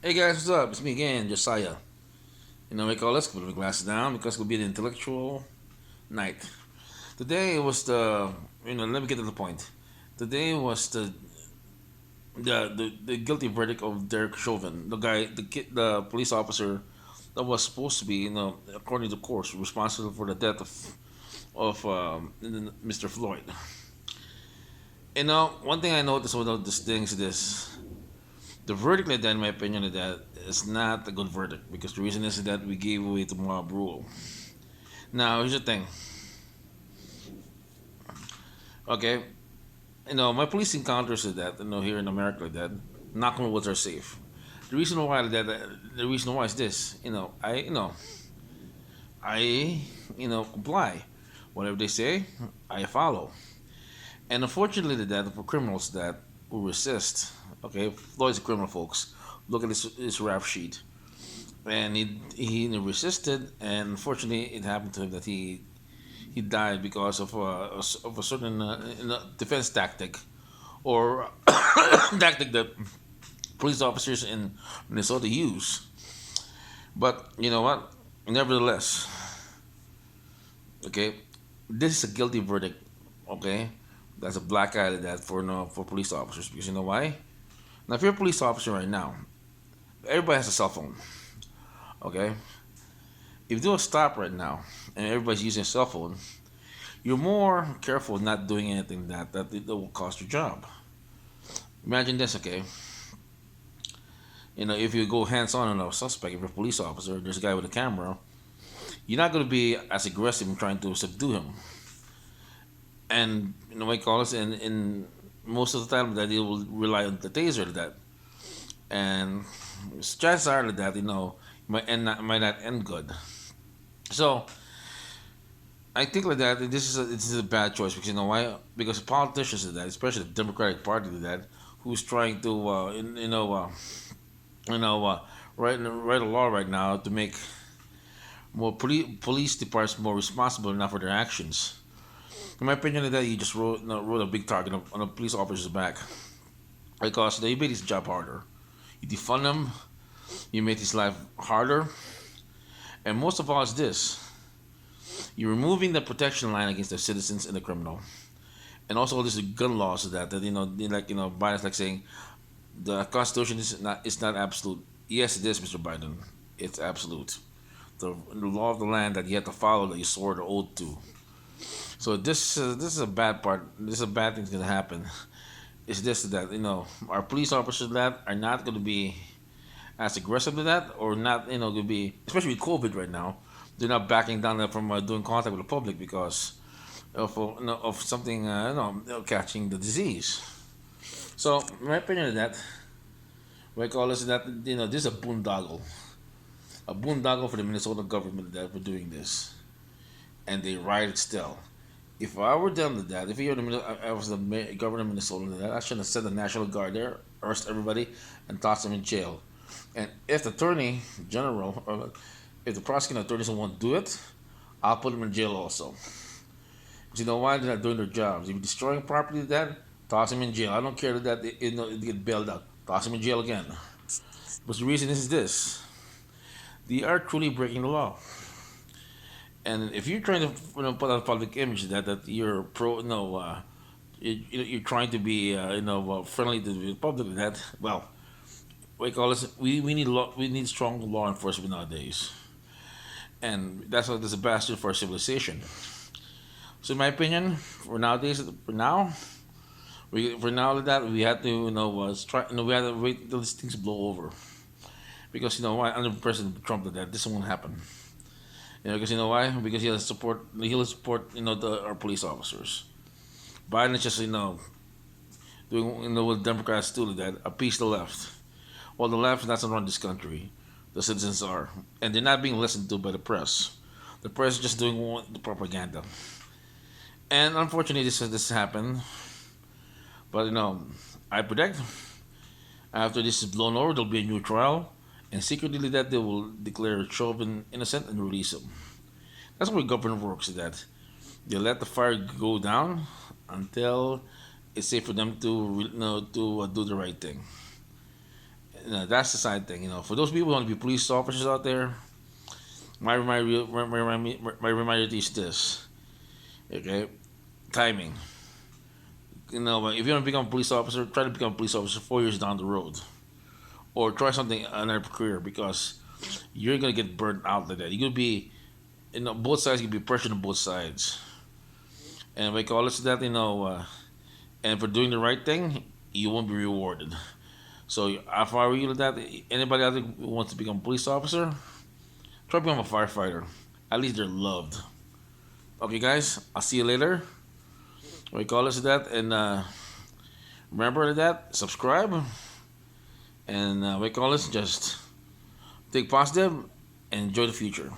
Hey guys, what's up? It's me again, Josiah. We call let's put my glasses down because it'll be the intellectual night. Today was let me get to the point. Today was the guilty verdict of Derek Chauvin, the police officer that was supposed to be, according to course, responsible for the death of Mr. Floyd. One thing I noticed about this thing is this: the verdict like that, in my opinion, is that is not a good verdict because the reason is that we gave away the mob rule. Now, here's the thing. Okay, my police encounters is that here in America like that, knock on woods are safe. The reason why that the reason why is this. I comply. Whatever they say, I follow. And unfortunately, that for criminals that will resist, okay, Floyd's a criminal, folks. Look at his rap sheet, and he resisted, and unfortunately, it happened to him that he died because of a certain defense tactic or tactic that police officers in Minnesota use. But you know what? Nevertheless, okay, this is a guilty verdict. Okay, that's a black eye to that for no for police officers because you know why? Now, if you're a police officer right now, everybody has a cell phone. Okay, if you do a stop right now and everybody's using a cell phone, you're more careful not doing anything that will cost your job. Imagine this, okay? If you go hands on a suspect, if you're a police officer, there's a guy with a camera, you're not going to be as aggressive in trying to subdue him. And what call it, in most of the time that they will rely on the taser to that. And chances are that might not end good. So I think like that this is a bad choice because you know why? Because politicians do that, especially the Democratic Party do that, who's trying to you know write a law right now to make more police departments more responsible enough for their actions. In my opinion, that you just wrote a big target on a police officer's back because they made his job harder. You defund him, you make his life harder, and most of all is this: you're removing the protection line against the citizens and the criminal. And also this gun laws that Biden's like saying the Constitution is not absolute. Yes, it is, Mr. Biden. It's absolute. The law of the land that you have to follow that you swore the oath to. So this is a bad part. This is a bad thing's gonna happen. Is this that our police officers that are not gonna be as aggressive to that or not gonna be, especially with COVID right now, they're not backing down from doing contact with the public because of something catching the disease. So my opinion is that what I call this is that this is a boondoggle for the Minnesota government that we're doing this, and they ride still. If I were them to that, if I was the governor of Minnesota to that, I should have sent the National Guard there, arrest everybody, and toss them in jail. And if the attorney general or if the prosecuting attorneys don't want to do it, I'll put them in jail also. But you know why? They're not doing their jobs. If you're destroying property, then toss them in jail. I don't care that they get bailed out. Toss them in jail again. But the reason is this: they are truly breaking the law. And if you're trying to put out a public image that you're pro, no, you're trying to be friendly to the public, that well, we call this we need law, we need strong law enforcement nowadays, and that's what is a bastion for our civilization. So in my opinion, for now, for now that we have to try, we have to wait until these things blow over because why under President Trump that this won't happen. Because you know why? Because he'll support our police officers. Biden is just doing what Democrats do to that appease the left. Well, the left doesn't run this country. The citizens are, and they're not being listened to by the press. The press is just doing the propaganda. And unfortunately, this happened. But I predict after this is blown over, there'll be a new trial, and secretly that they will declare Chauvin innocent and release him. That's the way government works. That they let the fire go down until it's safe for them to do the right thing. That's the side thing. For those people who want to be police officers out there, my reminder is this. Okay, timing. If you want to become a police officer, try to become a police officer 4 years down the road, or try something another career because you're gonna get burnt out like that. You're gonna be, both sides. You be pressured on both sides, and we call it that. And for doing the right thing, you won't be rewarded. So if I were you, that anybody out there who wants to become a police officer, try to become a firefighter. At least they're loved. Okay, guys. I'll see you later. We call it that, and remember that. Subscribe, and we call this just think positive and enjoy the future.